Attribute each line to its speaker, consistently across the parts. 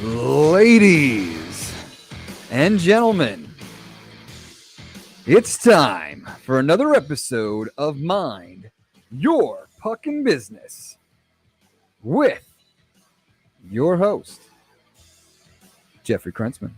Speaker 1: Ladies and gentlemen, it's time for another episode of Mind Your Puckin' Business with your host, Jeffrey Krentzman.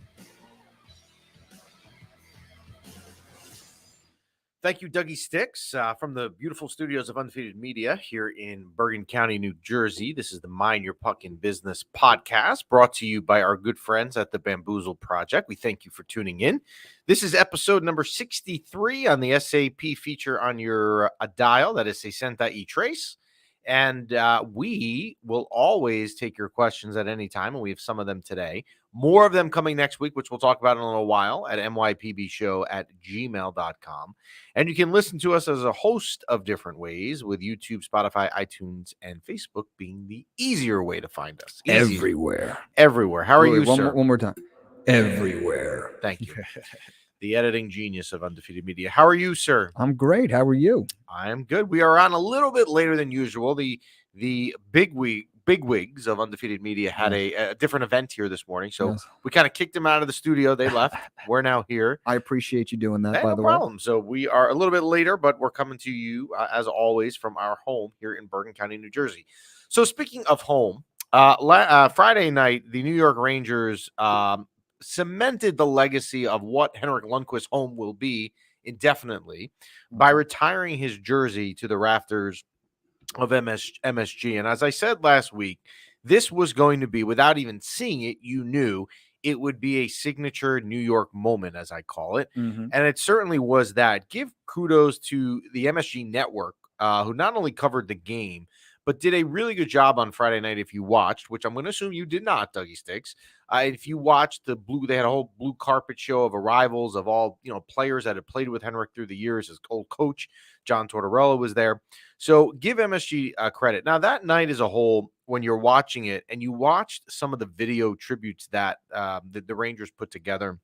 Speaker 2: Thank you, Dougie Sticks, from the beautiful studios of Undefeated Media here in Bergen County, New Jersey. This is the Mind Your Puckin' Business podcast brought to you by our good friends at the Bamboozle Project. We thank you for tuning in. This is episode number 63 on the SAP feature on your dial. That is Sesenta E-Trace. And we will always take your questions at any time, and we have some of them today. More of them coming next week, which we'll talk about in a little while at mypbshow@gmail.com. And you can listen to us as a host of different ways, with YouTube, Spotify, iTunes, and Facebook being the easier way to find us.
Speaker 1: Everywhere.
Speaker 2: Everywhere. How are you, sir?
Speaker 1: One more time. Everywhere.
Speaker 2: Thank you. The editing genius of Undefeated Media. How are you, sir?
Speaker 1: I'm great. How are you?
Speaker 2: I'm good. We are on a little bit later than usual. The bigwigs of Undefeated Media had a different event here this morning, so we kind of kicked them out of the studio. They left. We're now here.
Speaker 1: I appreciate you doing that, by the
Speaker 2: way. No problem. So we are a little bit later, but we're coming to you, as always, from our home here in Bergen County, New Jersey. So speaking of home, Friday night, the New York Rangers cemented the legacy of what Henrik Lundqvist's home will be indefinitely by retiring his jersey to the rafters of MSG. And as I said last week, this was going to be, without even seeing it, you knew it would be a signature New York moment, as I call it. And it certainly was that. Give kudos to the MSG network, who not only covered the game, but did a really good job on Friday night. If you watched, which I'm going to assume you did not, Dougie Sticks. If you watched they had a whole blue carpet show of arrivals of all, players that had played with Henrik through the years. His old coach, John Tortorella, was there. So give MSG credit. Now, that night as a whole, when you're watching it and you watched some of the video tributes that the Rangers put together,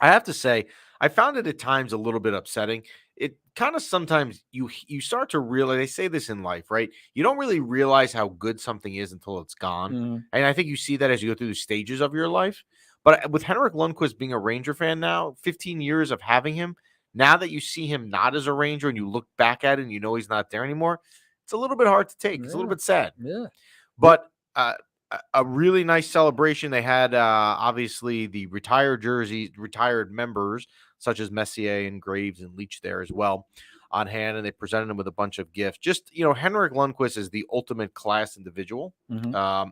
Speaker 2: I have to say, I found it at times a little bit upsetting. It kind of sometimes you start to realize, they say this in life, right? You don't really realize how good something is until it's gone. And I think you see that as you go through the stages of your life. But with Henrik Lundqvist being a Ranger fan now, 15 years of having him, now that you see him not as a Ranger and you look back at it and you know he's not there anymore, it's a little bit hard to take. It's a little bit sad.
Speaker 1: Yeah.
Speaker 2: But a really nice celebration. They had obviously the retired jerseys, retired members such as Messier and Graves and Leach there as well on hand, and they presented him with a bunch of gifts. Just, Henrik Lundqvist is the ultimate class individual.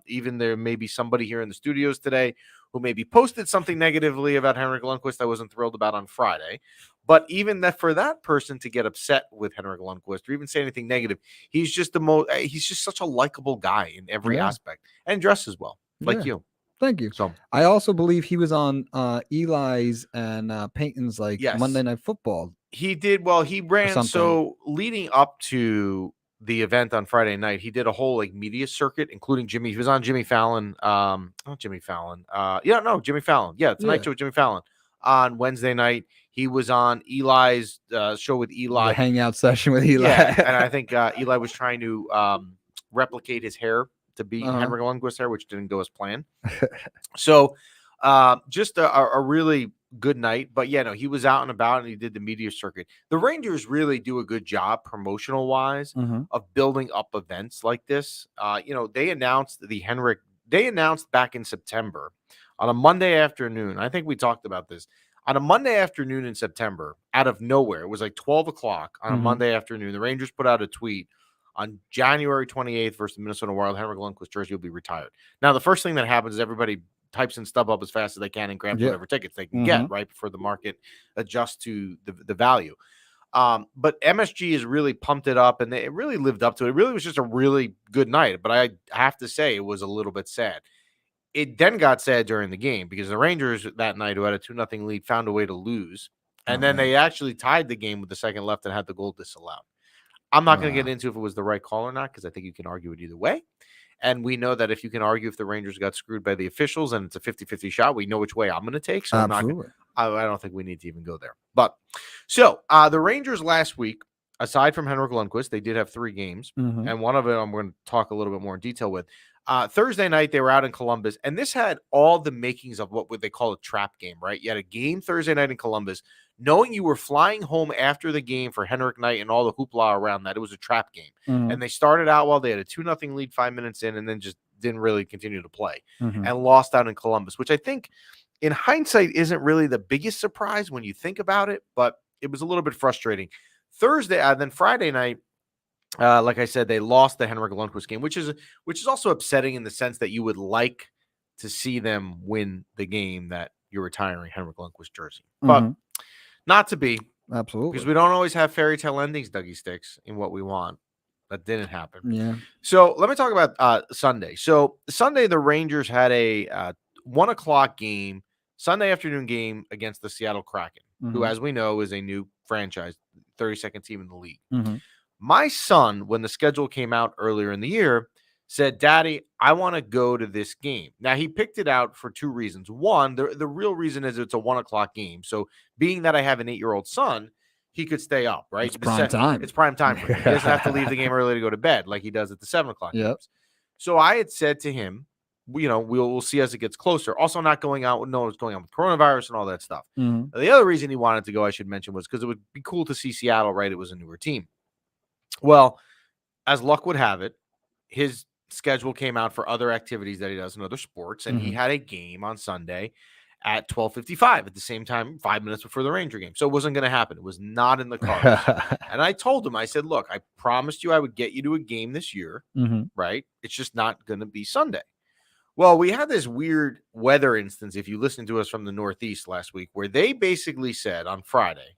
Speaker 2: Even there may be somebody here in the studios today who maybe posted something negatively about Henrik Lundqvist I wasn't thrilled about on Friday. But even that, for that person to get upset with Henrik Lundqvist or even say anything negative, he's just he's just such a likable guy in every aspect and dresses well, like you.
Speaker 1: Thank you. So I also believe he was on Eli's and Peyton's Monday Night Football.
Speaker 2: He did. Well, he ran. So leading up to the event on Friday night, he did a whole media circuit, including Jimmy. He was on Jimmy Fallon. Not Jimmy Fallon. Jimmy Fallon. Yeah, Tonight Show with Jimmy Fallon on Wednesday night. He was on Eli's show with Eli.
Speaker 1: The hangout session with Eli.
Speaker 2: Yeah, and I think Eli was trying to replicate his hair to be Henrik Lundqvist's hair, which didn't go as planned. So just a really good night. But he was out and about and he did the media circuit. The Rangers really do a good job promotional wise of building up events like this. They announced back in September on a Monday afternoon. I think we talked about this. On a Monday afternoon in September, out of nowhere, it was 12 o'clock on a Monday afternoon. The Rangers put out a tweet on January 28th versus the Minnesota Wild. Henrik Lundqvist jersey will be retired. Now, the first thing that happens is everybody types in StubHub as fast as they can and grabs whatever tickets they can get, right, before the market adjusts to the value. But MSG has really pumped it up, and it really lived up to it. It really was just a really good night. But I have to say it was a little bit sad. It then got sad during the game because the Rangers that night, who had a 2-0 lead, found a way to lose. And then they actually tied the game with the second left and had the goal disallowed. I'm not going to get into if it was the right call or not, because I think you can argue it either way. And we know that if you can argue if the Rangers got screwed by the officials and it's a 50-50 shot, we know which way I'm going to take. So I don't think we need to even go there. But so the Rangers last week, aside from Henrik Lundqvist, they did have 3 games. And one of them I'm going to talk a little bit more in detail with. Thursday night, they were out in Columbus, and this had all the makings of what would they call a trap game, right? You had a game Thursday night in Columbus, knowing you were flying home after the game for Henrik night and all the hoopla around that. It was a trap game. And they started out well. They had a 2-0 lead 5 minutes in, and then just didn't really continue to play and lost out in Columbus, which I think in hindsight isn't really the biggest surprise when you think about it, but it was a little bit frustrating. Then Friday night, like I said, they lost the Henrik Lundqvist game, which is also upsetting in the sense that you would like to see them win the game that you're retiring Henrik Lundqvist jersey, but not to be.
Speaker 1: Absolutely,
Speaker 2: because we don't always have fairy tale endings, Dougie Sticks, in what we want. That didn't happen.
Speaker 1: Yeah.
Speaker 2: So let me talk about Sunday. So Sunday, the Rangers had a 1 o'clock game, Sunday afternoon game against the Seattle Kraken, who, as we know, is a new franchise, 32nd team in the league. My son, when the schedule came out earlier in the year, said, "Daddy, I want to go to this game." Now, he picked it out for 2 reasons. One, the real reason is it's a 1 o'clock game. So being that I have an 8-year-old son, he could stay up, right?
Speaker 1: It's prime time.
Speaker 2: It's prime time for him. He doesn't have to leave the game early to go to bed like he does at the 7 o'clock games. So I had said to him, we'll see as it gets closer. Also, not going out, no one's going on with coronavirus and all that stuff. The other reason he wanted to go, I should mention, was because it would be cool to see Seattle, right? It was a newer team. Well, as luck would have it, his schedule came out for other activities that he does in other sports, and he had a game on Sunday at 12:55 at the same time, 5 minutes before the Ranger game. So it wasn't going to happen. It was not in the cards. And I told him, I said, "Look, I promised you I would get you to a game this year, right? It's just not going to be Sunday." Well, we had this weird weather instance, if you listened to us from the Northeast last week, where they basically said on Friday,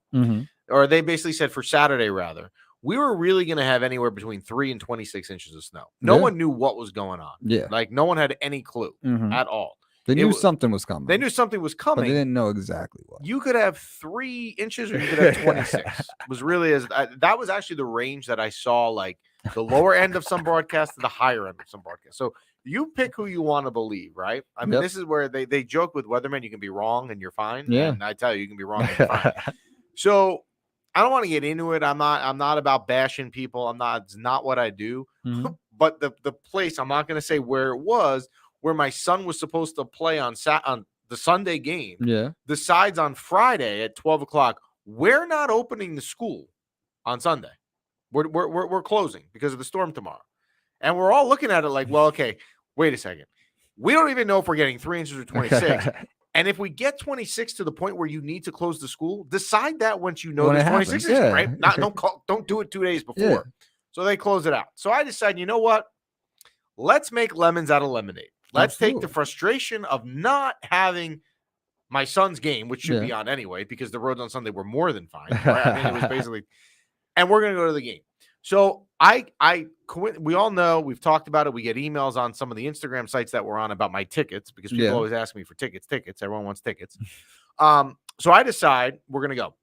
Speaker 2: or they basically said for Saturday, rather, we were really going to have anywhere between 3 and 26 inches of snow. No one knew what was going on. Like, no one had any clue at all.
Speaker 1: They knew something was coming.
Speaker 2: They knew something was coming.
Speaker 1: But they didn't know exactly what.
Speaker 2: You could have 3 inches or you could have 26. Was really that was actually the range that I saw, like the lower end of some broadcasts to the higher end of some broadcasts. So you pick who you want to believe, right? I mean, this is where they joke with weathermen, you can be wrong and you're fine.
Speaker 1: Yeah.
Speaker 2: And I tell you can be wrong and you're fine. So I don't want to get into it. I'm not about bashing people. It's not what I do. But the place, I'm not going to say where it was, where my son was supposed to play on the Sunday game. Decides on Friday at 12 o'clock, we're not opening the school on Sunday. We're closing because of the storm tomorrow. And we're all looking at it like, well, okay, wait a second. We don't even know if we're getting 3 inches or 26. And if we get 26 to the point where you need to close the school, decide that once you know there's 26 inches, right? Don't do it 2 days before. So they close it out. So I decided, you know what? Let's make lemons out of lemonade. Let's take the frustration of not having my son's game, which should be on anyway, because the roads on Sunday were more than fine. Right? I mean, it was basically, and we're going to go to the game. So we all know, we've talked about it. We get emails on some of the Instagram sites that we're on about my tickets, because people always ask me for tickets. Everyone wants tickets. So I decide we're going to go.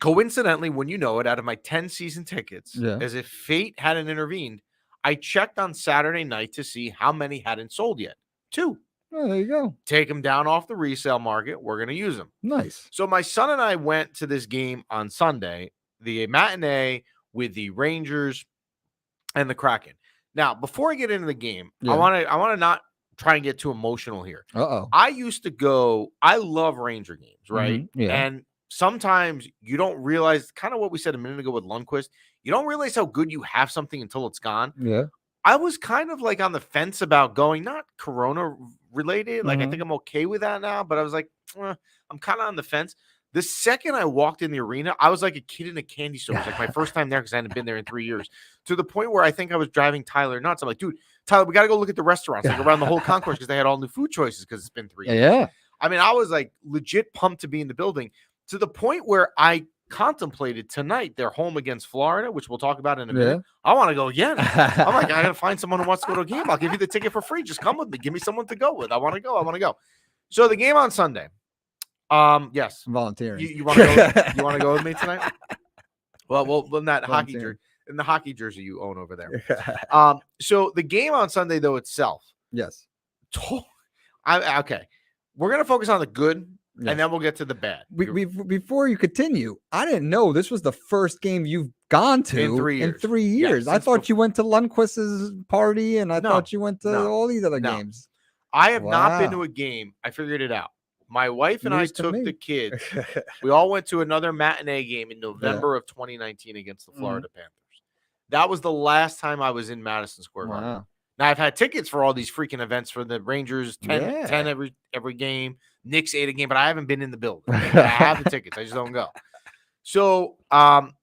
Speaker 2: Coincidentally, when you know it, out of my 10 season tickets, as if fate hadn't intervened, I checked on Saturday night to see how many hadn't sold yet. 2.
Speaker 1: Oh, there you go.
Speaker 2: Take them down off the resale market. We're going to use them.
Speaker 1: Nice.
Speaker 2: So my son and I went to this game on Sunday, the matinee with the Rangers and the Kraken. Now, before I get into the game, I want to not try and get too emotional here. I used to go. I love Ranger games, right? And sometimes you don't realize, kind of what we said a minute ago with Lundqvist, you don't realize how good you have something until it's gone. I was kind of like on the fence about going, not Corona related. Like, I think I'm okay with that now, but I was like, I'm kind of on the fence. The second I walked in the arena, I was like a kid in a candy store. It was like my first time there because I hadn't been there in 3 years, to the point where I think I was driving Tyler nuts. I'm like, dude, Tyler, we got to go look at the restaurants, like around the whole concourse, because they had all new food choices because it's been 3 years. I mean, I was like legit pumped to be in the building, to the point where I contemplated tonight their home against Florida, which we'll talk about in a minute. I want to go again. I'm like, I got to find someone who wants to go to a game. I'll give you the ticket for free. Just come with me. Give me someone to go with. I want to go. So the game on Sunday. Yes.
Speaker 1: Volunteering.
Speaker 2: You want to go? You want to go with me tonight? Well, in that hockey jersey you own over there. So the game on Sunday, though, itself.
Speaker 1: Yes.
Speaker 2: Okay. We're gonna focus on the good and then we'll get to the bad.
Speaker 1: Before you continue, I didn't know this was the first game you've gone to
Speaker 2: in 3 years.
Speaker 1: In 3 years. I thought you went to Lundqvist's party, and I thought you went to all these other games.
Speaker 2: I have not been to a game. I figured it out. My wife and I took the kids. We all went to another matinee game in November of 2019 against the Florida Panthers. That was the last time I was in Madison Square Garden. Now, I've had tickets for all these freaking events for the Rangers, 10 every game, Knicks 8 a game, but I haven't been in the building. I have the tickets. I just don't go. So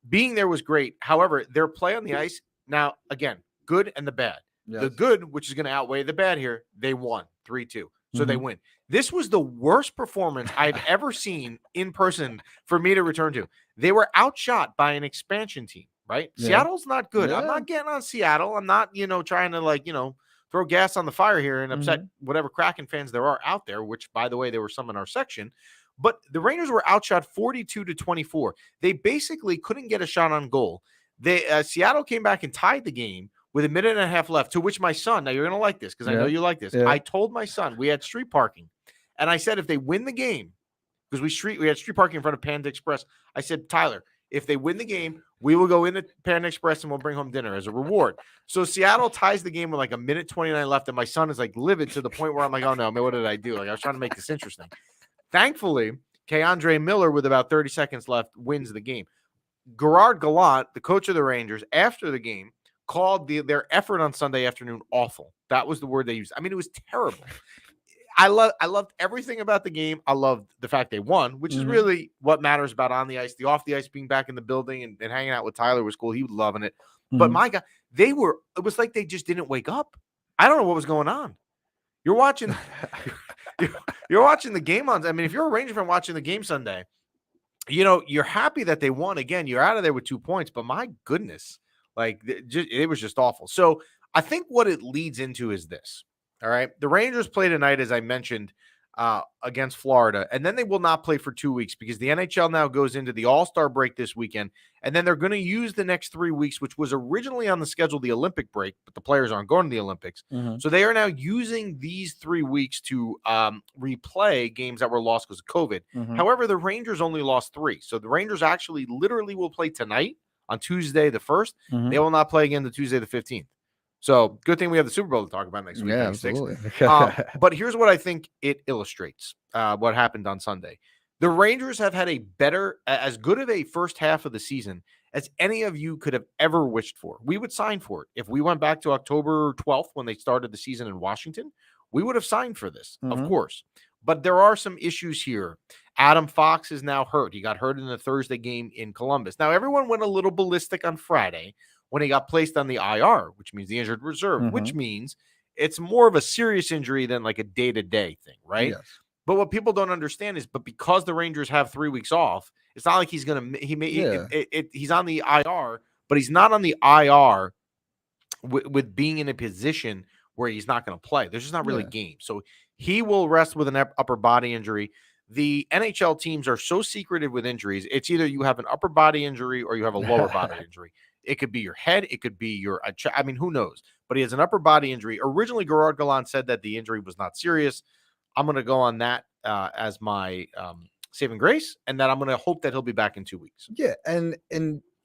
Speaker 2: being there was great. However, their play on the ice, now, again, good and the bad. Yes. The good, which is going to outweigh the bad here, they won 3-2. So they win. This was the worst performance I've ever seen in person for me to return to. They were outshot by an expansion team, right? Yeah. Seattle's not good. Yeah. I'm not getting on Seattle. I'm not, trying to throw gas on the fire here and upset whatever Kraken fans there are out there, which, by the way, there were some in our section. But the Rangers were outshot 42-24. They basically couldn't get a shot on goal. Seattle came back and tied the game with a minute and a half left, to which my son, now you're going to like this because I know you like this. I told my son, we had street parking, and I said if they win the game, because we had street parking in front of Panda Express, I said, Tyler, if they win the game, we will go into Panda Express and we'll bring home dinner as a reward. So Seattle ties the game with like a minute 29 left, and my son is like livid to the point where I'm like, oh no, man, what did I do? Like I was trying to make this interesting. Thankfully, Keandre Miller, with about 30 seconds left, wins the game. Gerard Gallant, the coach of the Rangers, after the game, called their effort on Sunday afternoon awful. That was the word they used. I mean, it was terrible. I loved everything about the game. I loved the fact they won, which is really what matters about on the ice. The off the ice, being back in the building and hanging out with Tyler was cool. He was loving it. But my God, it was like they just didn't wake up. I don't know what was going on. You're watching you're watching the game on. I mean, if you're a Ranger fan watching the game Sunday, you're happy that they won. Again, you're out of there with 2 points, but my goodness, like it was just awful. So I think what it leads into is this. All right. The Rangers play tonight, as I mentioned, against Florida, and then they will not play for 2 weeks because the NHL now goes into the All-Star break this weekend, and then they're going to use the next 3 weeks, which was originally on the schedule, the Olympic break, but the players aren't going to the Olympics. So they are now using these 3 weeks to replay games that were lost because of COVID. However, the Rangers only lost 3. So the Rangers actually literally will play tonight on Tuesday the 1st. They will not play again the Tuesday the 15th. So good thing we have the Super Bowl to talk about next week.
Speaker 1: Yeah, absolutely.
Speaker 2: But here's what I think it illustrates what happened on Sunday. The Rangers have had as good of a first half of the season as any of you could have ever wished for. We would sign for it. If we went back to October 12th when they started the season in Washington, we would have signed for this, of course. But there are some issues here. Adam Fox is now hurt. He got hurt in the Thursday game in Columbus. Now, everyone went a little ballistic on Friday when he got placed on the IR, which means the injured reserve, which means it's more of a serious injury than like a day-to-day thing, right? Yes. But what people don't understand is, because the Rangers have 3 weeks off, it's not like he's going to, he's on the IR, but he's not on the IR with being in a position where he's not going to play. There's just not really games. So he will rest with an upper body injury. The NHL teams are so secretive with injuries. It's either you have an upper body injury or you have a lower body injury. It could be your head. It could be who knows? But he has an upper body injury. Originally, Gerard Gallant said that the injury was not serious. I'm going to go on that as my saving grace, and that I'm going to hope that he'll be back in 2 weeks.
Speaker 1: Yeah, and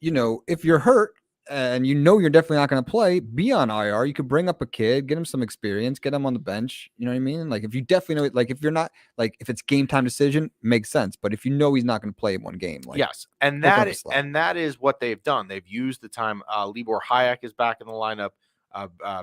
Speaker 1: if you're hurt and you're definitely not going to play, be on IR. You could bring up a kid, get him some experience, get him on the bench. You know what I mean? Like if you definitely know, like if you're not, like if it's game time decision, makes sense. But if he's not going to play in one game, like
Speaker 2: yes, and that is what they've done. They've used the time. Libor Hayek is back in the lineup.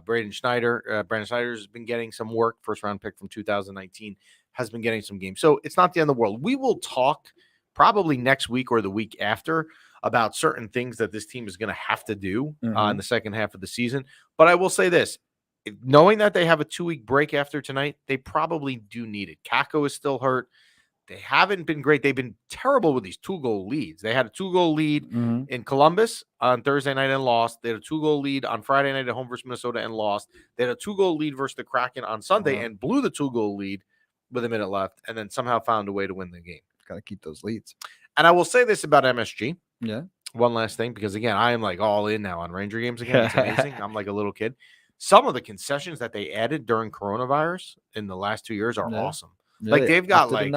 Speaker 2: Brandon Schneider has been getting some work. First round pick from 2019 has been getting some games. So it's not the end of the world. We will talk probably next week or the week after about certain things that this team is going to have to do in the second half of the season. But I will say this, knowing that they have a 2-week break after tonight, they probably do need it. Kakko is still hurt. They haven't been great. They've been terrible with these 2-goal leads. They had a 2-goal lead in Columbus on Thursday night and lost. They had a 2-goal lead on Friday night at home versus Minnesota and lost. They had a 2-goal lead versus the Kraken on Sunday and blew the 2-goal lead with a minute left, and then somehow found a way to win the game.
Speaker 1: Got to keep those leads.
Speaker 2: And I will say this about MSG.
Speaker 1: Yeah.
Speaker 2: One last thing, because again, I am like all in now on Ranger games again. It's amazing. I'm like a little kid. Some of the concessions that they added during coronavirus in the last 2 years are awesome. Like they've got like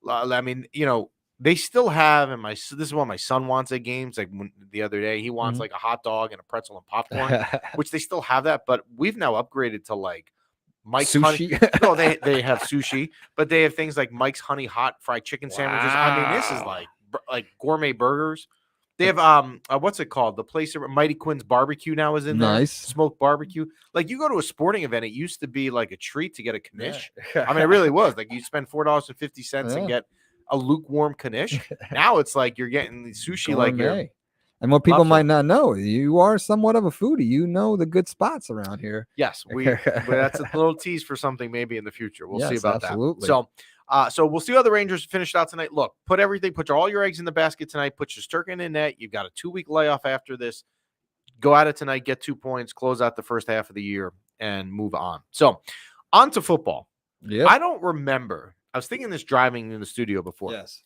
Speaker 2: I mean, they still have, and this is what my son wants at games. Like the other day, he wants
Speaker 1: Mhm.
Speaker 2: like a hot dog and a pretzel and popcorn, which they still have that, but we've now upgraded to like Mike's Honey.
Speaker 1: Sushi.
Speaker 2: No, they have sushi, but they have things like Mike's Honey Hot Fried Chicken sandwiches. I mean, this is
Speaker 1: Wow.
Speaker 2: like gourmet burgers. They have what's it called? The place Mighty Quinn's Barbecue now is in there.
Speaker 1: Nice.
Speaker 2: Smoked barbecue. Like you go to a sporting event, it used to be like a treat to get a knish.
Speaker 1: Yeah.
Speaker 2: I mean, it really was. Like you spend $4.50 and
Speaker 1: Yeah.
Speaker 2: get a lukewarm knish. Now it's like you're getting the sushi like you're.
Speaker 1: Gourmet. And what people
Speaker 2: buffet.
Speaker 1: might not know, you are somewhat of a foodie. You know the good spots around here.
Speaker 2: Yes, but that's a little tease for something maybe in the future. We'll see
Speaker 1: Yes,
Speaker 2: about
Speaker 1: absolutely.
Speaker 2: that. So we'll see how the Rangers finished out tonight. Look, put all your eggs in the basket tonight. Put your Sturgeon in net. You've got a 2-week layoff after this. Go at it tonight, get 2 points, close out the first half of the year, and move on. So, on to football.
Speaker 1: Yeah.
Speaker 2: I don't remember. I was thinking this driving in the studio before.
Speaker 1: Yes.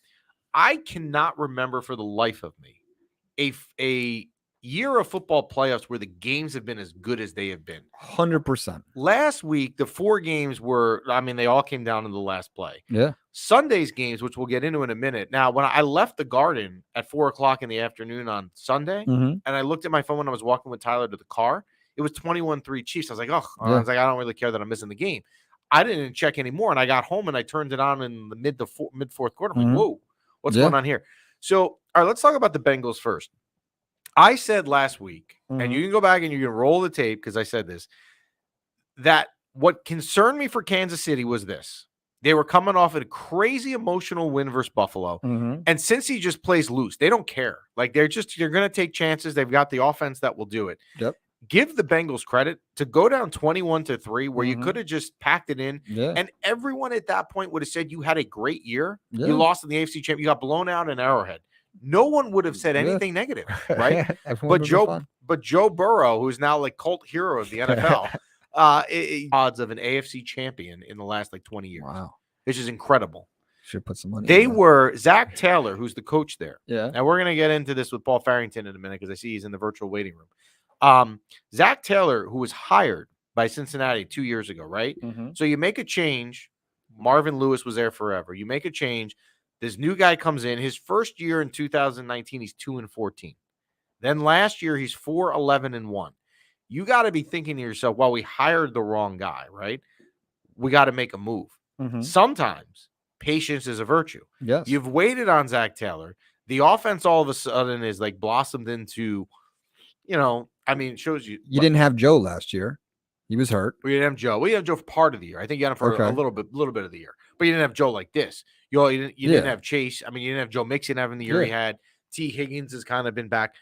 Speaker 2: I cannot remember for the life of me a year of football playoffs where the games have been as good as they have been.
Speaker 1: 100%.
Speaker 2: Last week, the 4 games were, I mean, they all came down to the last play.
Speaker 1: Yeah.
Speaker 2: Sunday's games, which we'll get into in a minute. Now, when I left the Garden at 4:00 in the afternoon on Sunday,
Speaker 1: Mhm.
Speaker 2: and I looked at my phone when I was walking with Tyler to the car, it was 21-3 Chiefs. I was like,
Speaker 1: Yeah.
Speaker 2: I don't really care that I'm missing the game. I didn't check anymore, and I got home and I turned it on in the mid fourth quarter. I'm like, whoa, what's going on here? So, all right, let's talk about the Bengals first. I said last week, and you can go back and you can roll the tape because I said this, that what concerned me for Kansas City was this. They were coming off a crazy emotional win versus Buffalo.
Speaker 1: Mhm.
Speaker 2: And since he just plays loose, they don't care. Like they're going to take chances. They've got the offense that will do it.
Speaker 1: Yep.
Speaker 2: Give the Bengals credit to go down 21-3 where you could have just packed it in.
Speaker 1: Yeah.
Speaker 2: And everyone at that point would have said you had a great year.
Speaker 1: Yeah.
Speaker 2: You lost in the AFC Championship. You got blown out in Arrowhead. No one would have said anything negative, right? But Joe Burrow, who's now like cult hero of the NFL, odds of an AFC champion in the last like 20 years.
Speaker 1: Wow.
Speaker 2: Which is incredible.
Speaker 1: Should put some money.
Speaker 2: They were Zach Taylor, who's the coach there.
Speaker 1: Yeah.
Speaker 2: Now we're going to get into this with Paul Farrington in a minute because I see he's in the virtual waiting room. Zach Taylor, who was hired by Cincinnati 2 years ago, right? So you make a change. Marvin Lewis was there forever. You make a change. This new guy comes in. His first year in 2019, he's 2-14. Then last year, he's 4-11-1. You got to be thinking to yourself, well, we hired the wrong guy, right? We got to make a move. Sometimes patience is a virtue.
Speaker 1: Yes.
Speaker 2: You've waited on Zach Taylor. The offense all of a sudden is like blossomed into, I mean, it shows you.
Speaker 1: You didn't have Joe last year. He was hurt.
Speaker 2: We didn't have Joe. We had Joe for part of the year. I think you had him for a little bit of the year. But you didn't have Joe like this. You didn't have Chase. I mean, you didn't have Joe Mixon having the year he had. T. Higgins has kind of been back.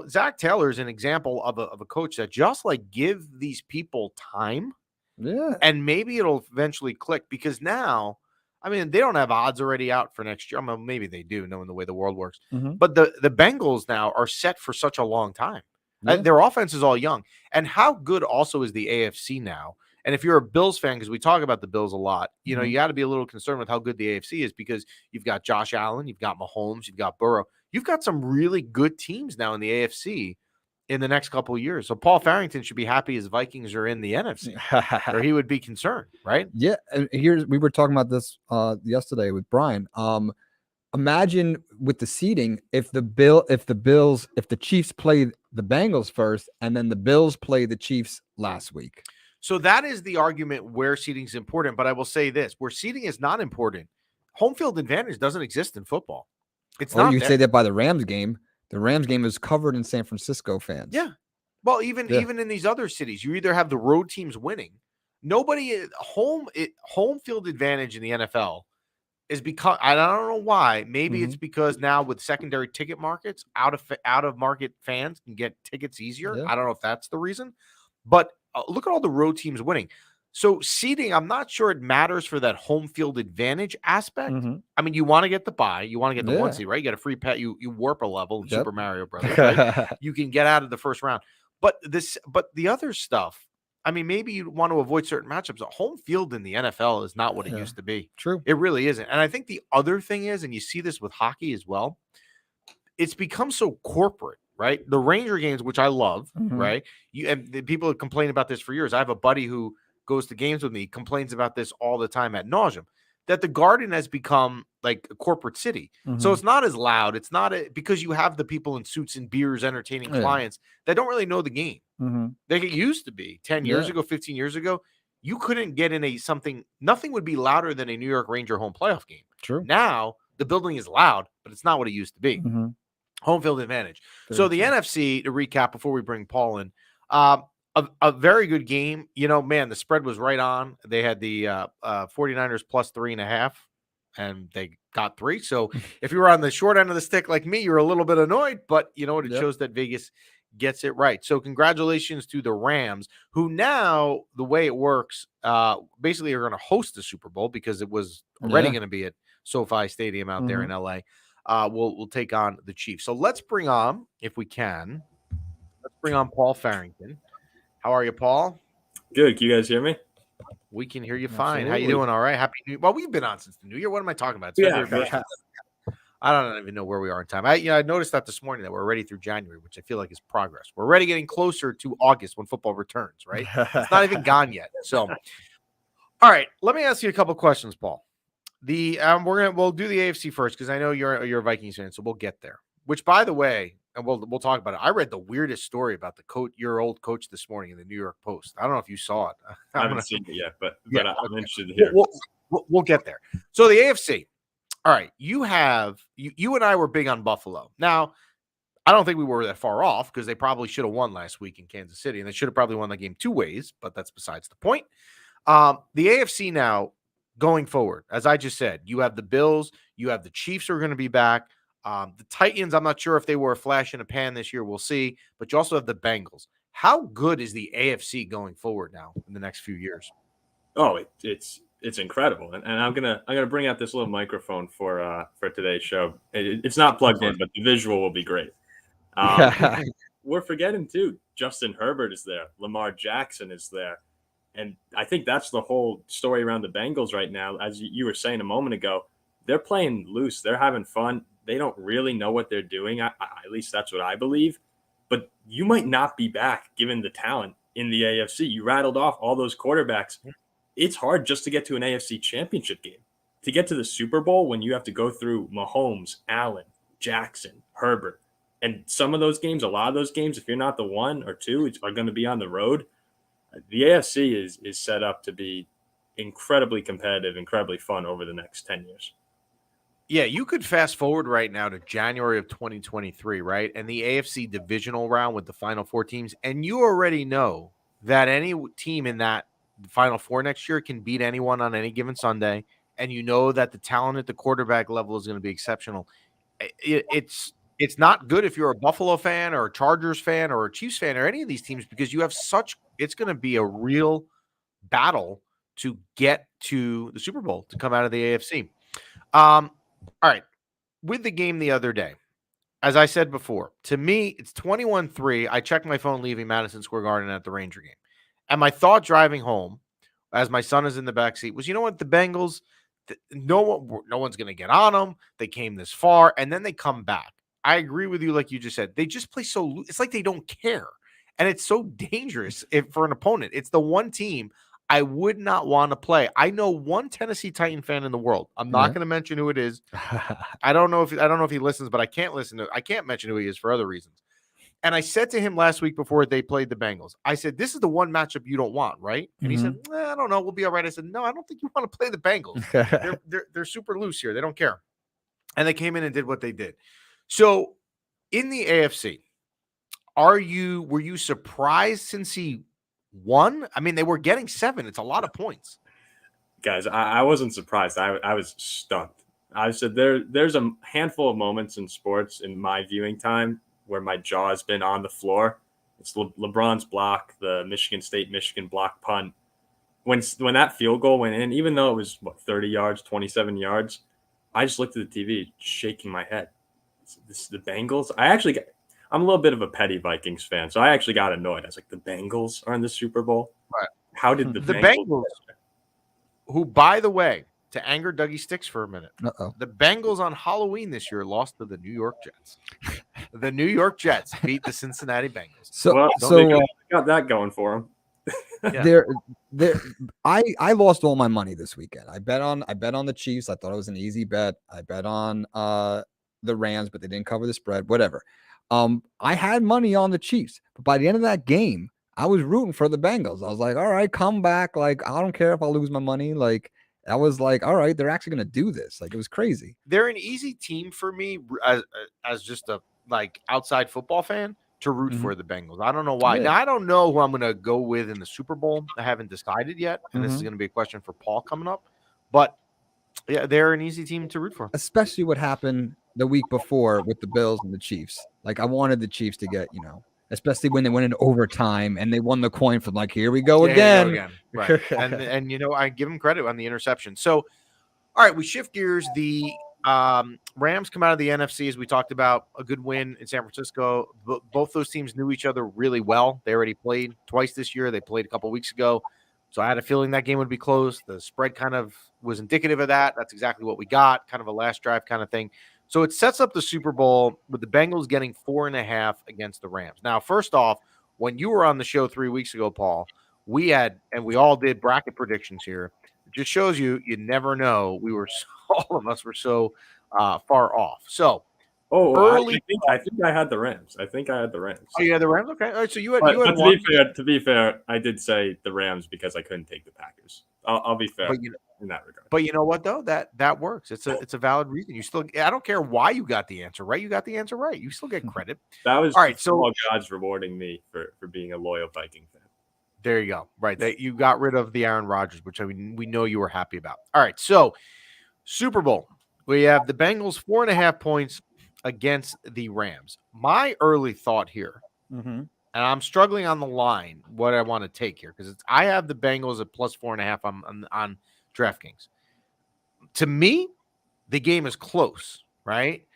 Speaker 2: Zach Taylor is an example of a coach that just like give these people time.
Speaker 1: Yeah.
Speaker 2: And maybe it'll eventually click because now, I mean, they don't have odds already out for next year. I mean, maybe they do, knowing the way the world works. But the Bengals now are set for such a long time.
Speaker 1: Yeah.
Speaker 2: Their offense is all young. And how good also is the AFC now? And if you're a Bills fan, because we talk about the Bills a lot, you got to be a little concerned with how good the AFC is because you've got Josh Allen, you've got Mahomes, you've got Burrow. You've got some really good teams now in the AFC in the next couple of years. So Paul Farrington should be happy his Vikings are in the NFC, or he would be concerned, right?
Speaker 1: Yeah. And we were talking about this yesterday with Brian. Imagine with the seeding, if the Chiefs played the Bengals first, and then the Bills played the Chiefs last week.
Speaker 2: So that is the argument where seeding is important. But I will say this: where seeding is not important, home field advantage doesn't exist in football. It's not.
Speaker 1: You say that by the Rams game. The Rams game is covered in San Francisco fans.
Speaker 2: Yeah. Well, even in these other cities, you either have the road teams winning. Home field advantage in the NFL is because I don't know why. Maybe it's because now with secondary ticket markets, out of market fans can get tickets easier.
Speaker 1: Yeah.
Speaker 2: I don't know if that's the reason, but look at all the road teams winning. So seeding, I'm not sure it matters for that home field advantage aspect. I mean, you want to get the bye, you want to get the 1 seed, right? You get a free pet, you warp a level in Super Mario Brothers, right? You can get out of the first round. But the other stuff, I mean, maybe you want to avoid certain matchups. A home field in the NFL is not what it used to be.
Speaker 1: True.
Speaker 2: It really isn't. And I think the other thing is, and you see this with hockey as well, it's become so corporate, right? The Ranger games, which I love, right? The people have complained about this for years. I have a buddy who goes to games with me, complains about this all the time ad nauseum. that the Garden has become like a corporate city. So it's not as loud. It's not because you have the people in suits and beers entertaining clients that don't really know the game. Like it used to be 10 years ago, 15 years ago. You couldn't get in nothing would be louder than a New York Ranger home playoff game.
Speaker 1: True.
Speaker 2: Now the building is loud, but it's not what it used to be. Home field advantage. So the NFC, to recap before we bring Paul in, a very good game. You know, man, the spread was right on. They had the 49ers plus 3.5, and they got 3. So if you were on the short end of the stick like me, you're a little bit annoyed, but you know what? It shows that Vegas gets it right. So congratulations to the Rams, who now, the way it works, basically are going to host the Super Bowl because it was already going to be at SoFi Stadium out there in LA. We'll take on the Chiefs. So let's bring on, if we can, Paul Farrington. How are you, Paul?
Speaker 3: Good. Can you guys hear me?
Speaker 2: We can hear you fine. Absolutely. How you doing? All right. Happy New Year. Well, we've been on since the New Year. What am I talking about? I don't even know where we are in time. I noticed that this morning that we're already through January, which I feel like is progress. We're already getting closer to August when football returns, right? It's not even gone yet. So, all right, let me ask you a couple questions, Paul. We'll do the AFC first because I know you're a Vikings fan, so we'll get there. Which, by the way, and we'll talk about it. I read the weirdest story about your old coach this morning in the New York Post. I don't know if you saw it.
Speaker 3: I haven't seen it yet, but I'm interested to hear.
Speaker 2: We'll get there. So the AFC. All right, you and I were big on Buffalo. Now, I don't think we were that far off because they probably should have won last week in Kansas City, and they should have probably won the game 2 ways, but that's besides the point. The AFC now, going forward, as I just said, you have the Bills, you have the Chiefs who are going to be back. The Titans, I'm not sure if they were a flash in a pan this year. We'll see. But you also have the Bengals. How good is the AFC going forward now in the next few years?
Speaker 3: Oh, it's incredible. And I'm gonna bring out this little microphone for today's show. It's not plugged in, but the visual will be great. We're forgetting too. Justin Herbert is there. Lamar Jackson is there. And I think that's the whole story around the Bengals right now. As you were saying a moment ago, they're playing loose. They're having fun. They don't really know what they're doing. At least that's what I believe. But you might not be back given the talent in the AFC. You rattled off all those quarterbacks. It's hard just to get to an AFC championship game. To get to the Super Bowl when you have to go through Mahomes, Allen, Jackson, Herbert. And some of those games, a lot of those games, if you're not the 1 or 2, are going to be on the road. The AFC is set up to be incredibly competitive, incredibly fun over the next 10 years.
Speaker 2: Yeah, you could fast forward right now to January of 2023, right? And the AFC divisional round with the final 4 teams. And you already know that any team in that final 4 next year can beat anyone on any given Sunday. And you know that the talent at the quarterback level is going to be exceptional. It's not good if you're a Buffalo fan or a Chargers fan or a Chiefs fan or any of these teams because you have it's going to be a real battle to get to the Super Bowl, to come out of the AFC. All right, with the game the other day, as I said before, to me, it's 21-3. I checked my phone leaving Madison Square Garden at the Ranger game. And my thought driving home, as my son is in the backseat, was, you know what, the Bengals, no one's going to get on them. They came this far, and then they come back. I agree with you, like you just said. They just play so loose. It's like they don't care. And it's so dangerous for an opponent. It's the one team I would not want to play. I know one Tennessee Titan fan in the world. I'm not going to mention who it is. I don't know if he listens, but I can't mention who he is for other reasons. And I said to him last week before they played the Bengals, I said, this is the one matchup you don't want, right? And he said, I don't know. We'll be all right. I said, no, I don't think you want to play the Bengals. They're super loose here. They don't care. And they came in and did what they did. So in the AFC, were you surprised since he won? I mean, they were getting 7. It's a lot of points.
Speaker 3: Guys, I wasn't surprised. I was stunned. I said there's a handful of moments in sports in my viewing time where my jaw has been on the floor. It's LeBron's block, the Michigan block punt. When that field goal went in, even though it was 30 yards, 27 yards, I just looked at the TV shaking my head. This is the Bengals. I'm a little bit of a petty Vikings fan, so I actually got annoyed. I was like, the Bengals are in the Super Bowl?
Speaker 2: Right.
Speaker 3: How did the
Speaker 2: Bengals, who, by the way, to anger Dougie Sticks for a minute, the Bengals on Halloween this year lost to the New York Jets. The New York Jets beat the Cincinnati Bengals.
Speaker 3: So got that going for them.
Speaker 1: There, I lost all my money this weekend. I bet on the Chiefs. I thought it was an easy bet. I bet on the Rams, but they didn't cover the spread. Whatever. I had money on the Chiefs, but by the end of that game, I was rooting for the Bengals. I was like, all right, come back. Like, I don't care if I lose my money. Like, I was like, all right, they're actually gonna do this. Like, it was crazy.
Speaker 2: They're an easy team for me as just a outside football fan to root for the Bengals. I don't know why.
Speaker 1: Yeah.
Speaker 2: Now, I don't know who I'm going to go with in the Super Bowl. I haven't decided yet, and this is going to be a question for Paul coming up. But yeah, they're an easy team to root for.
Speaker 1: Especially what happened the week before with the Bills and the Chiefs. Like, I wanted the Chiefs to get, especially when they went in overtime and they won the coin flip. Like, here we go again.
Speaker 2: Right. and I give them credit on the interception. So, all right, we shift gears. The Rams come out of the NFC, as we talked about, a good win in San Francisco. Both those teams knew each other really well. They already played twice this year. They played a couple weeks ago. So I had a feeling that game would be close. The spread kind of was indicative of that. That's exactly what we got, kind of a last drive kind of thing. So it sets up the Super Bowl with the Bengals getting 4.5 against the Rams. Now, first off, when you were on the show 3 weeks ago, Paul, we all did bracket predictions here. It just shows you never know. All of us were so far off. So,
Speaker 3: I think I had the Rams.
Speaker 2: Oh, you had the Rams? Okay. All right, so you had
Speaker 3: but
Speaker 2: one.
Speaker 3: To be fair, I did say the Rams because I couldn't take the Packers. I'll be fair in that regard.
Speaker 2: But you know what though? That works. It's a valid reason. I don't care why you got the answer right. You got the answer right. You still get credit.
Speaker 3: That was
Speaker 2: all right.
Speaker 3: So God's rewarding me for being a loyal Viking fan.
Speaker 2: There you go. Right. That you got rid of the Aaron Rodgers, which we know you were happy about. All right. So Super Bowl. We have the Bengals 4.5 points against the Rams. My early thought here, and I'm struggling on the line, what I want to take here, because I have the Bengals at plus 4.5 on DraftKings. To the game is close, right?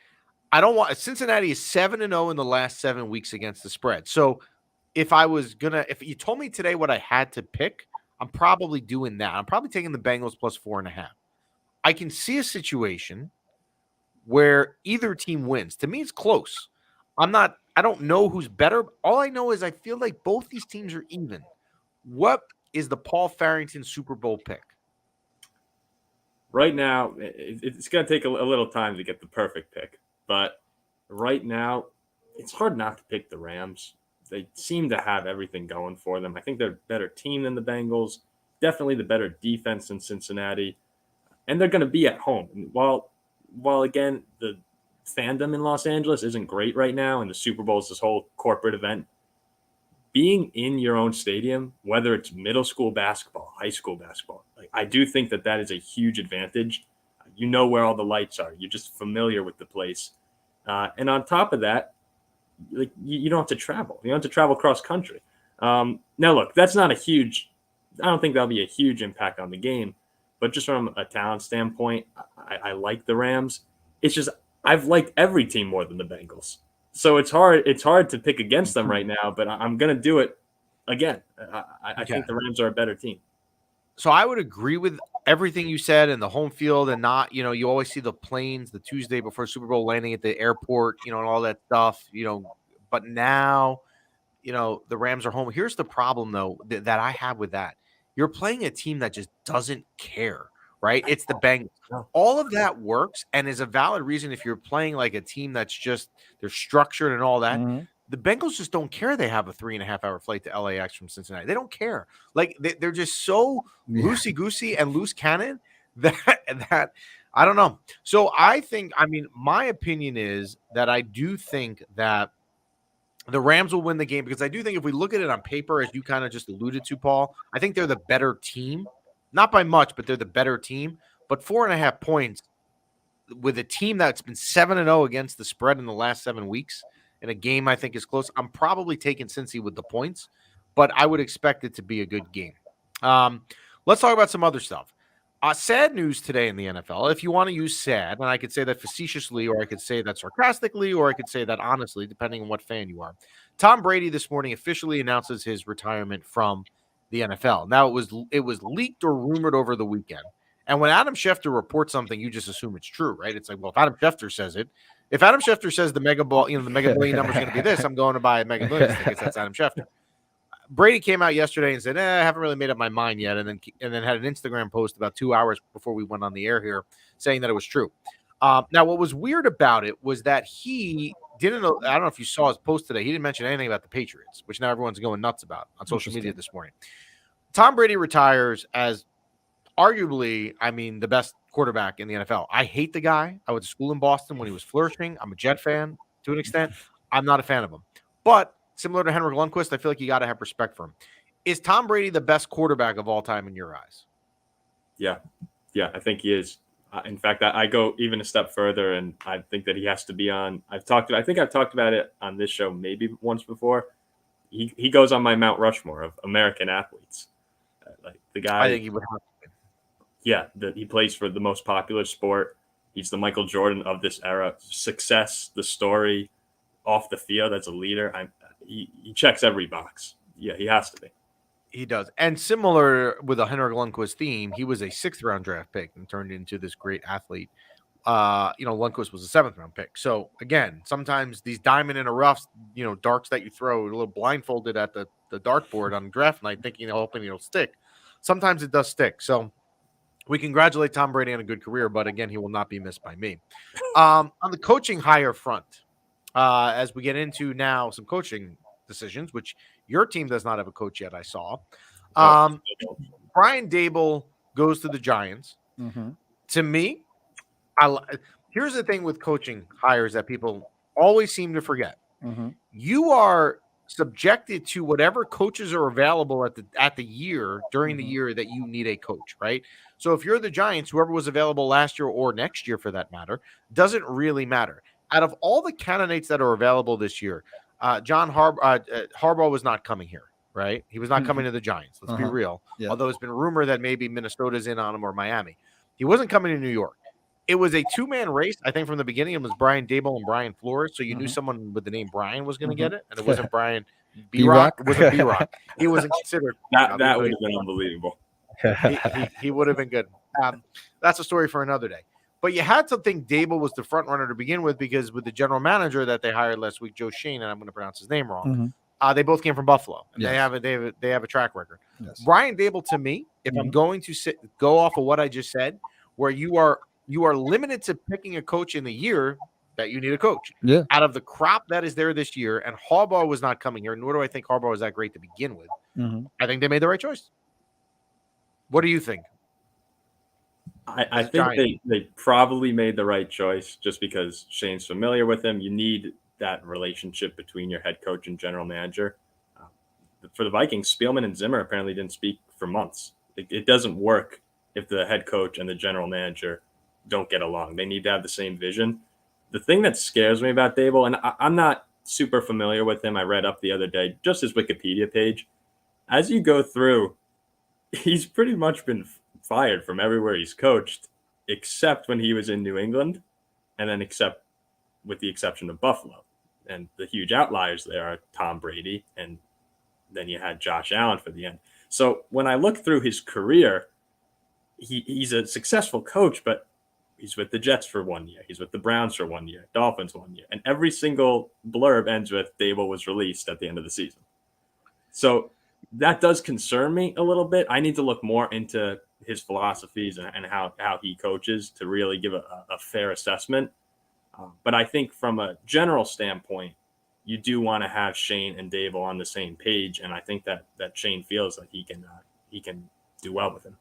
Speaker 2: I don't want Cincinnati is 7-0 in the last 7 weeks against the spread. So if you told me today what I had to pick, I'm probably doing that. I'm probably taking the Bengals plus 4.5. I can see a situation where either team wins. To me, it's close. I don't know who's better. All I know is I feel like both these teams are even. What is the Paul Farrington Super Bowl pick?
Speaker 3: Right now, it's going to take a little time to get the perfect pick. But right now, it's hard not to pick the Rams. They seem to have everything going for them. I think they're a better team than the Bengals. Definitely the better defense than Cincinnati. And they're going to be at home. And while again, the fandom in Los Angeles isn't great right now, and the Super Bowl is this whole corporate event, being in your own stadium, whether it's middle school basketball, high school basketball, I do think that is a huge advantage. You know where all the lights are. You're just familiar with the place. And on top of that, you don't have to travel. You don't have to travel cross country. Now, look, that's not I don't think that'll be a huge impact on the game. But just from a talent standpoint, I like the Rams. It's just I've liked every team more than the Bengals. So it's hard to pick against them right now, but I'm going to do it again. I think the Rams are a better team.
Speaker 2: So I would agree with everything you said, and the home field, and not, you always see the planes the Tuesday before Super Bowl landing at the airport, and all that stuff, but now, the Rams are home. Here's the problem though, that I have with that. You're playing a team that just doesn't care, right? It's the Bengals. All of that works and is a valid reason if you're playing like a team that's just, they're structured and all that. Mm-hmm. The Bengals just don't care they have a 3.5-hour flight to LAX from Cincinnati. They don't care. Like, they're just so loosey-goosey and loose cannon that I don't know. So my opinion is that I do think that the Rams will win the game, because I do think if we look at it on paper, as you kind of just alluded to, Paul, I think they're the better team. Not by much, but they're the better team. But 4.5 points with a team that's been 7-0 against the spread in the last 7 weeks in a game I think is close. I'm probably taking Cincy with the points, but I would expect it to be a good game. Let's talk about some other stuff. Sad news today in the NFL. If you want to use sad, and I could say that facetiously, or I could say that sarcastically, or I could say that honestly, depending on what fan you are. Tom Brady this morning officially announces his retirement from the NFL. Now, it was leaked or rumored over the weekend. And when Adam Schefter reports something, you just assume it's true, right? It's like, well, if Adam Schefter says it, if Adam Schefter says the mega billion number is going to be this, I'm going to buy a mega billion. I guess that's Adam Schefter. Brady came out yesterday and said, I haven't really made up my mind yet. And then had an Instagram post about 2 hours before we went on the air here saying that it was true. Now, what was weird about it was that he didn't know. I don't know if you saw his post today. He didn't mention anything about the Patriots, which now everyone's going nuts about on social media this morning. Tom Brady retires as arguably, the best quarterback in the NFL. I hate the guy. I went to school in Boston when he was flourishing. I'm a Jet fan to an extent. I'm not a fan of him. But similar to Henrik Lundqvist, I feel like you got to have respect for him. Is Tom Brady the best quarterback of all time in your eyes?
Speaker 3: Yeah, I think he is. In fact, I go even a step further, and I think that he has to be on. I think I've talked about it on this show maybe once before. He goes on my Mount Rushmore of American athletes. Like the guy,
Speaker 2: I think he would have.
Speaker 3: Yeah, he plays for the most popular sport. He's the Michael Jordan of this era. Success, the story, off the field as a leader. He checks every box. Yeah, he has to be.
Speaker 2: He does. And similar with a Henrik Lundqvist theme, he was a 6th-round draft pick and turned into this great athlete. Lundqvist was a 7th-round pick. So, again, sometimes these diamond in a rough, darts that you throw a little blindfolded at the dartboard on draft night thinking hoping it'll stick. Sometimes it does stick. So, we congratulate Tom Brady on a good career, but, again, he will not be missed by me. On the coaching hire front, as we get into now some coaching decisions, which your team does not have a coach yet, I saw. Brian Daboll goes to the Giants.
Speaker 1: Mm-hmm.
Speaker 2: To me, here's the thing with coaching hires that people always seem to forget.
Speaker 1: Mm-hmm.
Speaker 2: You are subjected to whatever coaches are available at the year during the year that you need a coach, right? So if you're the Giants, whoever was available last year or next year for that matter, doesn't really matter. Out of all the candidates that are available this year, John Harbaugh was not coming here, right? He was not coming to the Giants. Let's be real. Yeah. Although it's been rumored that maybe Minnesota's in on him or Miami. He wasn't coming to New York. It was a 2-man race. I think from the beginning it was Brian Daboll and Brian Flores. So you knew someone with the name Brian was going to get it, and it wasn't Brian B-Rock. It wasn't B-Rock. He wasn't considered.
Speaker 3: That would have been unbelievable.
Speaker 2: He would have been good. That's a story for another day. But you had to think Daboll was the front runner to begin with, because with the general manager that they hired last week, Joe Shane, and I'm going to pronounce his name wrong, they both came from Buffalo. And they have a track record. Yes. Brian Daboll, to me, if I'm going to go off of what I just said, where you are limited to picking a coach in the year that you need a coach.
Speaker 1: Yeah.
Speaker 2: Out of the crop that is there this year, and Harbaugh was not coming here, nor do I think Harbaugh was that great to begin with. I think they made the right choice. What do you think?
Speaker 3: I think they probably made the right choice just because Shane's familiar with him. You need that relationship between your head coach and general manager. For the Vikings, Spielman and Zimmer apparently didn't speak for months. It doesn't work if the head coach and the general manager don't get along. They need to have the same vision. The thing that scares me about Daboll, and I'm not super familiar with him, I read up the other day, just his Wikipedia page. As you go through, he's pretty much been fired from everywhere he's coached, except when he was in New England, and then except with the exception of Buffalo. And the huge outliers there are Tom Brady, and then you had Josh Allen for the end. So when I look through his career, he's a successful coach, but he's with the Jets for 1 year. He's with the Browns for 1 year, Dolphins 1 year. And every single blurb ends with Daboll was released at the end of the season. So that does concern me a little bit. I need to look more into his philosophies and how he coaches to really give a fair assessment. But I think from a general standpoint, you do want to have Shane and Daboll on the same page. And I think that Shane feels like he can do well with him.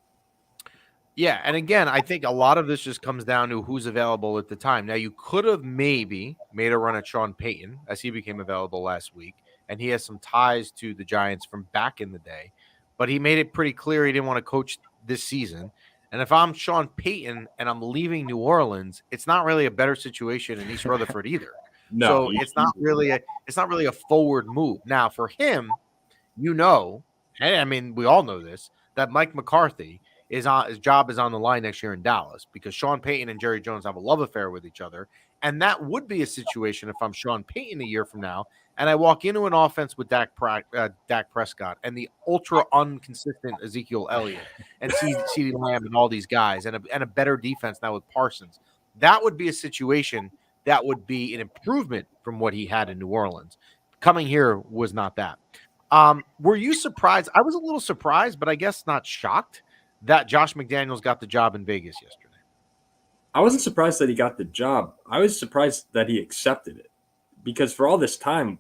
Speaker 2: Yeah, and again, I think a lot of this just comes down to who's available at the time. Now, you could have maybe made a run at Sean Payton as he became available last week, and he has some ties to the Giants from back in the day, but he made it pretty clear he didn't want to coach this season. And if I'm Sean Payton and I'm leaving New Orleans, it's not really a better situation in East Rutherford either.
Speaker 3: No,
Speaker 2: so it's not really a forward move. Now, for him, and I mean, we all know this, that Mike McCarthy his job is on the line next year in Dallas, because Sean Payton and Jerry Jones have a love affair with each other. And that would be a situation if I'm Sean Payton a year from now and I walk into an offense with Dak Prescott and the ultra inconsistent Ezekiel Elliott and CeeDee Lamb and all these guys and a better defense now with Parsons. That would be a situation that would be an improvement from what he had in New Orleans. Coming here was not that. Were you surprised? I was a little surprised, but I guess not shocked that Josh McDaniels got the job in Vegas yesterday.
Speaker 3: I wasn't surprised that he got the job. I was surprised that he accepted it, because for all this time,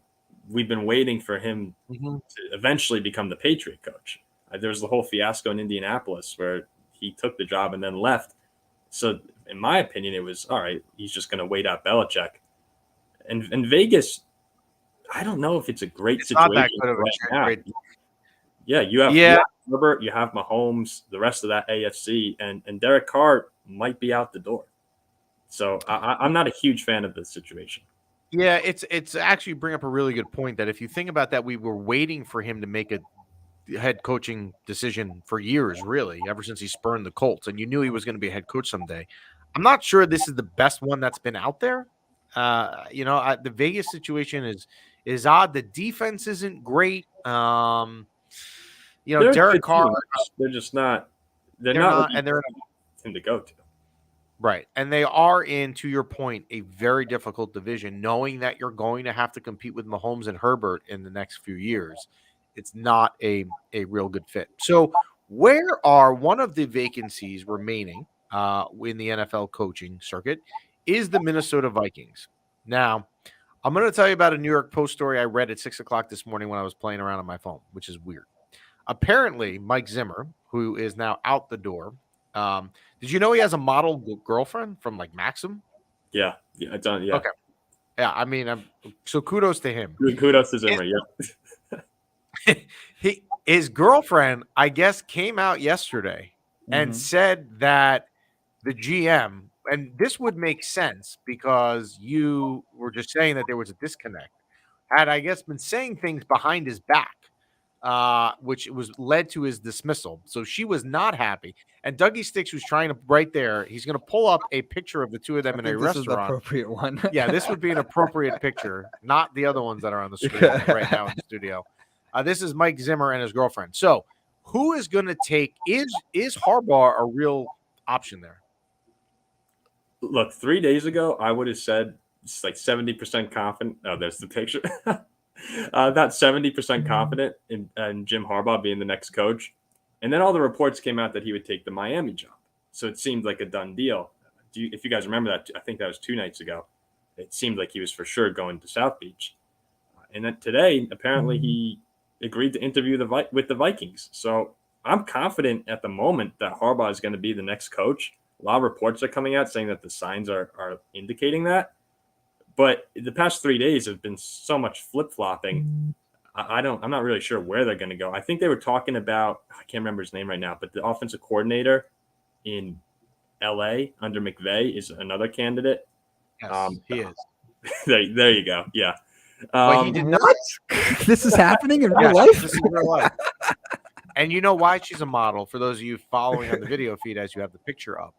Speaker 3: we've been waiting for him to eventually become the Patriot coach. There was the whole fiasco in Indianapolis where he took the job and then left. So, in my opinion, it was, all right, he's just going to wait out Belichick. And Vegas, I don't know if it's a great situation
Speaker 2: not that good of a
Speaker 3: right now. Yeah, you have Herbert, you have Mahomes, the rest of that AFC, and Derek Carr might be out the door. So I'm not a huge fan of this situation.
Speaker 2: Yeah, it's actually bring up a really good point that if you think about that, we were waiting for him to make a head coaching decision for years, really, ever since he spurned the Colts, and you knew he was going to be a head coach someday. I'm not sure this is the best one that's been out there. The Vegas situation is odd. The defense isn't great. Derek Carr,
Speaker 3: they're just not. They're
Speaker 2: not,
Speaker 3: really
Speaker 2: and they're
Speaker 3: him to go to.
Speaker 2: Right. And they are in, to your point, a very difficult division, knowing that you're going to have to compete with Mahomes and Herbert in the next few years. It's not a real good fit. So where are one of the vacancies remaining in the NFL coaching circuit is the Minnesota Vikings. Now, I'm going to tell you about a New York Post story I read at 6 o'clock this morning when I was playing around on my phone, which is weird. Apparently, Mike Zimmer, who is now out the door, did you know he has a model girlfriend from like Maxim?
Speaker 3: Yeah, it's on. Yeah.
Speaker 2: Okay. Yeah, I mean, so kudos to him.
Speaker 3: Kudos to Zimmer. Yeah.
Speaker 2: His girlfriend, I guess, came out yesterday and said that the GM, and this would make sense because you were just saying that there was a disconnect, had, I guess, been saying things behind his back, which was led to his dismissal. So she was not happy. And Dougie Sticks was trying to right there. He's going to pull up a picture of the two of them in a restaurant. This is the
Speaker 1: appropriate one.
Speaker 2: Yeah, this would be an appropriate picture, not the other ones that are on the screen right now in the studio. This is Mike Zimmer and his girlfriend. So who is going to take is Harbaugh a real option there?
Speaker 3: Look, 3 days ago, I would have said it's like 70% confident. Oh, there's the picture. About 70% confident in Jim Harbaugh being the next coach. And then all the reports came out that he would take the Miami job. So it seemed like a done deal. If you guys remember that, I think that was 2 nights ago. It seemed like he was for sure going to South Beach. And then today, apparently he agreed to interview with the Vikings. So I'm confident at the moment that Harbaugh is going to be the next coach. A lot of reports are coming out saying that the signs are indicating that. But the past 3 days have been so much flip-flopping. I'm not really sure where they're going to go. I think they were talking about, I can't remember his name right now, but the offensive coordinator in LA under McVay is another candidate.
Speaker 2: Yes, he is.
Speaker 3: There you go. Yeah.
Speaker 2: But he did not.
Speaker 1: This is happening in real life?
Speaker 2: This is real life. And you know why she's a model? For those of you following on the video feed as you have the picture up.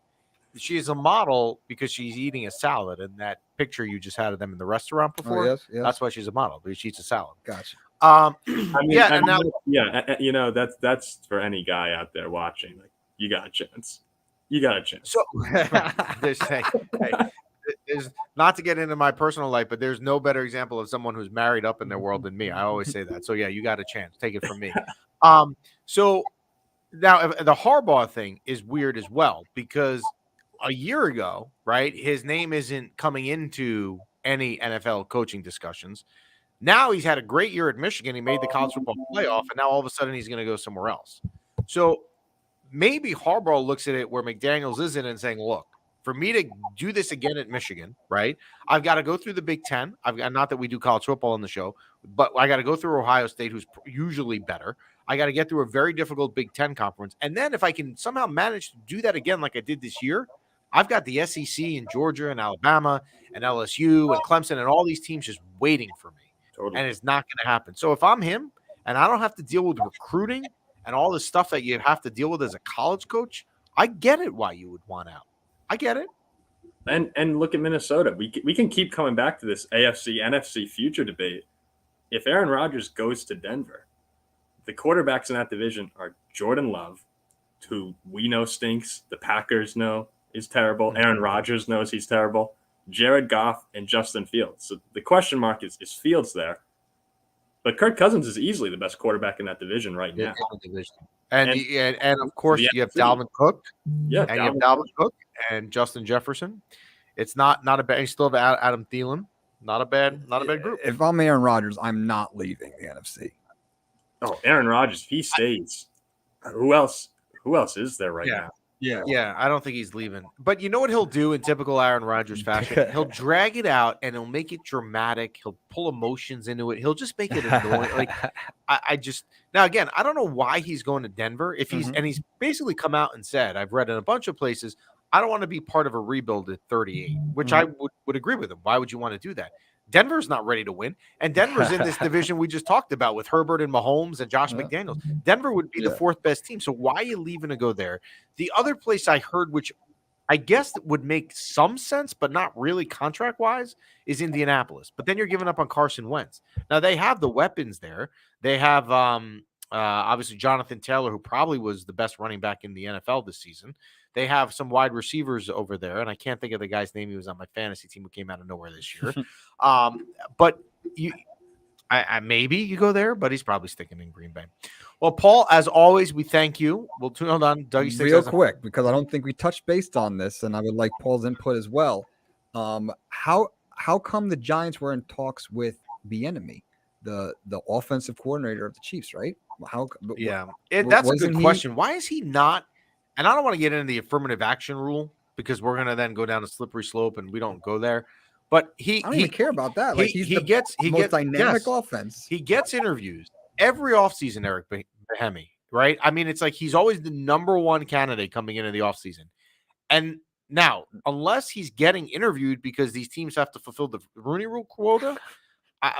Speaker 2: She is a model because she's eating a salad, and that picture you just had of them in the restaurant before.
Speaker 1: Yes.
Speaker 2: That's why she's a model, because she eats a salad.
Speaker 1: Gotcha.
Speaker 3: That's for any guy out there watching. Like, you got a chance.
Speaker 2: So there's not to get into my personal life, but there's no better example of someone who's married up in their world than me. I always say that. So yeah, you got a chance. Take it from me. So now the Harbaugh thing is weird as well, because a year ago, right, his name isn't coming into any NFL coaching discussions. Now he's had a great year at Michigan. He made the college football playoff, and now all of a sudden he's going to go somewhere else. So maybe Harbaugh looks at it where McDaniels isn't and saying, look, for me to do this again at Michigan, right, I've got to go through the Big Ten. I've got, not that we do college football on the show, but I got to go through Ohio State, who's usually better. I got to get through a very difficult Big Ten conference. And then if I can somehow manage to do that again like I did this year, I've got the SEC in Georgia and Alabama and LSU and Clemson and all these teams just waiting for me. Totally. And it's not going to happen. So if I'm him and I don't have to deal with recruiting and all the stuff that you have to deal with as a college coach, I get it why you would want out. I get it.
Speaker 3: And look at Minnesota. We can keep coming back to this AFC, NFC future debate. If Aaron Rodgers goes to Denver, the quarterbacks in that division are Jordan Love, who we know stinks. The Packers know is terrible. Aaron Rodgers knows he's terrible. Jared Goff and Justin Fields. So the question mark is Fields there? But Kirk Cousins is easily the best quarterback in that division right now.
Speaker 2: And of course, you have Dalvin Cook.
Speaker 3: Yeah,
Speaker 2: and you have Dalvin Cook and Justin Jefferson. It's not a bad. You still have Adam Thielen. Not a bad group.
Speaker 1: If I'm Aaron Rodgers, I'm not leaving the NFC.
Speaker 3: Oh, Aaron Rodgers, if he stays, who else is there right now?
Speaker 2: Yeah, I don't think he's leaving. But you know what he'll do in typical Aaron Rodgers fashion? He'll drag it out and he'll make it dramatic. He'll pull emotions into it. He'll just make it annoying. Like I just now again, I don't know why he's going to Denver. If he's and he's basically come out and said, I've read in a bunch of places, I don't want to be part of a rebuild at 38, which I would agree with him. Why would you want to do that? Denver's not ready to win. And Denver's in this division we just talked about with Herbert and Mahomes and Josh McDaniels. Denver would be the fourth best team. So why are you leaving to go there? The other place I heard, which I guess would make some sense, but not really contract-wise, is Indianapolis. But then you're giving up on Carson Wentz. Now, they have the weapons there. They have obviously Jonathan Taylor, who probably was the best running back in the NFL this season. They have some wide receivers over there, and I can't think of the guy's name. He was on my fantasy team who came out of nowhere this year. But maybe you go there, but he's probably sticking in Green Bay. Well, Paul, as always, we thank you. We'll tune on Dougie Sticks
Speaker 1: real quick because I don't think we touched base on this, and I would like Paul's input as well. How come the Giants were in talks with Bieniemy, the offensive coordinator of the Chiefs, right?
Speaker 2: That's a good question. Why is he not? And I don't want to get into the affirmative action rule because we're going to then go down a slippery slope and we don't go there. But I
Speaker 1: don't even care about that. Like he gets dynamic offense.
Speaker 2: He gets interviews every offseason, Eric Behemi, right? I mean, it's like he's always the number one candidate coming into the offseason. And now, unless he's getting interviewed because these teams have to fulfill the Rooney Rule quota,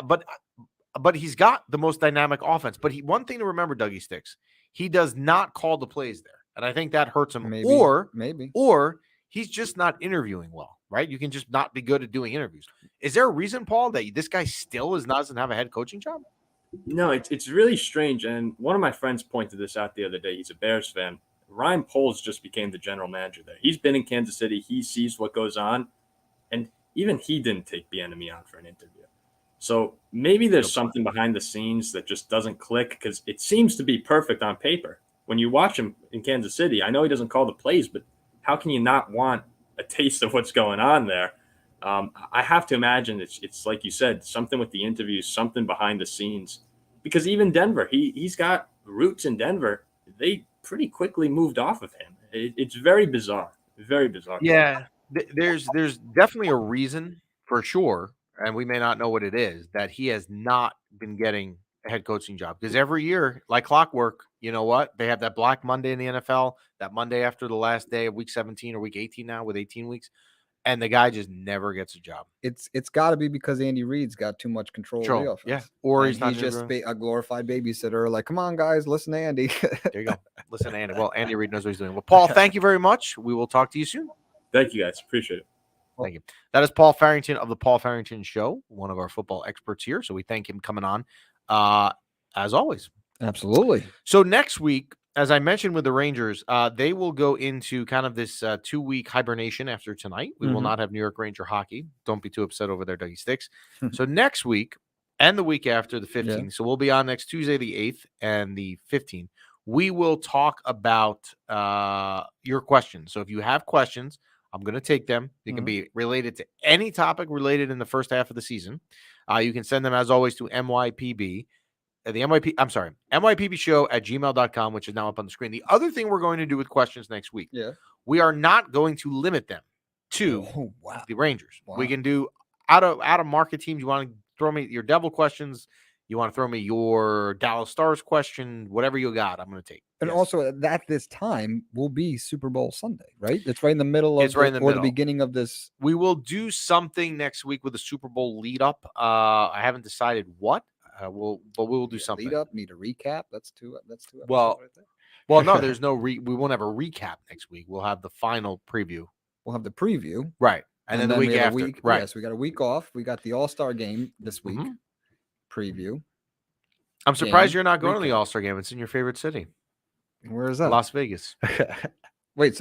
Speaker 2: but he's got the most dynamic offense. But one thing to remember, Dougie Sticks, he does not call the plays there. And I think that hurts him.
Speaker 1: Maybe.
Speaker 2: Or he's just not interviewing well, right? You can just not be good at doing interviews. Is there a reason, Paul, that this guy still doesn't have a head coaching job?
Speaker 3: No, it's really strange. And one of my friends pointed this out the other day. He's a Bears fan. Ryan Poles just became the general manager there. He's been in Kansas City. He sees what goes on. And even he didn't take Bieniemy on for an interview. So maybe there's something behind the scenes that just doesn't click because it seems to be perfect on paper. When you watch him in Kansas City, I know he doesn't call the plays, but how can you not want a taste of what's going on there? I have to imagine it's like you said, something with the interviews, something behind the scenes. Because even Denver, he's got roots in Denver. They pretty quickly moved off of him. It's very bizarre. Very bizarre.
Speaker 2: Yeah, there's definitely a reason for sure, and we may not know what it is, that he has not been getting a head coaching job. Because every year, like clockwork, you know what? They have that Black Monday in the NFL, that Monday after the last day of week 17 or week 18 now with 18 weeks. And the guy just never gets a job.
Speaker 1: It's got to be because Andy Reid's got too much control of the offense.
Speaker 2: Yeah. Or he's
Speaker 1: just a glorified babysitter. Like, come on, guys, listen to Andy.
Speaker 2: There you go. Listen to Andy. Well, Andy Reid knows what he's doing. Well, Paul, thank you very much. We will talk to you soon.
Speaker 3: Thank you, guys. Appreciate it.
Speaker 2: Thank you. That is Paul Farrington of the Paul Farrington Show, one of our football experts here. So we thank him coming on, as always.
Speaker 1: Absolutely.
Speaker 2: So next week, as I mentioned with the Rangers, they will go into kind of this 2-week hibernation after tonight. We will not have New York Ranger hockey. Don't be too upset over there, Dougie Sticks. So next week and the week after, the 15th, so we'll be on next Tuesday, the 8th and the 15th. We will talk about your questions. So if you have questions, I'm going to take them. They can be related to any topic related in the first half of the season. You can send them, as always, to MYPB. MYPB show at gmail.com, which is now up on the screen. The other thing we're going to do with questions next week, we are not going to limit them to the Rangers. Wow. We can do out of market teams. You want to throw me your Devil questions, you want to throw me your Dallas Stars question, whatever you got, I'm going to take.
Speaker 1: And also at this time will be Super Bowl Sunday, right? It's right in the middle of the beginning of this.
Speaker 2: We will do something next week with the Super Bowl lead up. I haven't decided what. But we will do something.
Speaker 1: Lead up, need a recap. That's two.
Speaker 2: Well, no, there's no we won't have a recap next week. We'll have the final preview.
Speaker 1: We'll have the preview,
Speaker 2: right? And then the week after, right?
Speaker 1: Yes, we got a week off. We got the All-Star game this week. Preview.
Speaker 2: I'm surprised you're not going to the All-Star game. It's in your favorite city.
Speaker 1: Where is that?
Speaker 2: Las Vegas.
Speaker 1: Wait,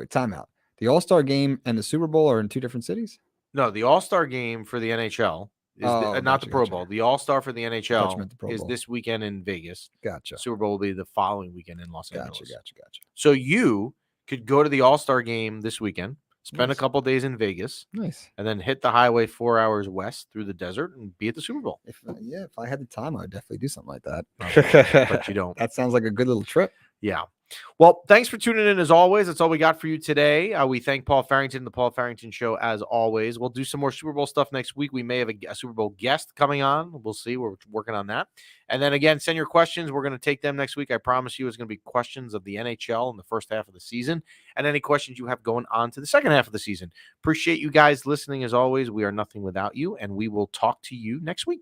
Speaker 1: time out. The All-Star game and the Super Bowl are in two different cities?
Speaker 2: No, the All-Star game for the NHL. not
Speaker 1: gotcha,
Speaker 2: the Pro
Speaker 1: gotcha.
Speaker 2: Bowl. The All-Star for the
Speaker 1: you
Speaker 2: NHL
Speaker 1: meant the Pro
Speaker 2: is
Speaker 1: Bowl.
Speaker 2: this weekend in Vegas.
Speaker 1: Gotcha.
Speaker 2: Super Bowl will be the following weekend in Los Angeles.
Speaker 1: Gotcha.
Speaker 2: So you could go to the All-Star game this weekend, spend a
Speaker 1: Nice.
Speaker 2: couple days in Vegas,
Speaker 1: Nice.
Speaker 2: and then hit the highway 4 hours west through the desert and be at the Super Bowl.
Speaker 1: If I had the time, I would definitely do something like that.
Speaker 2: But you don't.
Speaker 1: That sounds like a good little trip.
Speaker 2: Yeah. Well, thanks for tuning in as always. That's all we got for you today. We thank Paul Farrington, the Paul Farrington Show, as always. We'll do some more Super Bowl stuff next week. We may have a Super Bowl guest coming on. We'll see. We're working on that. And then again, send your questions. We're going to take them next week. I promise you it's going to be questions of the NHL in the first half of the season and any questions you have going on to the second half of the season. Appreciate you guys listening as always. We are nothing without you, and we will talk to you next week.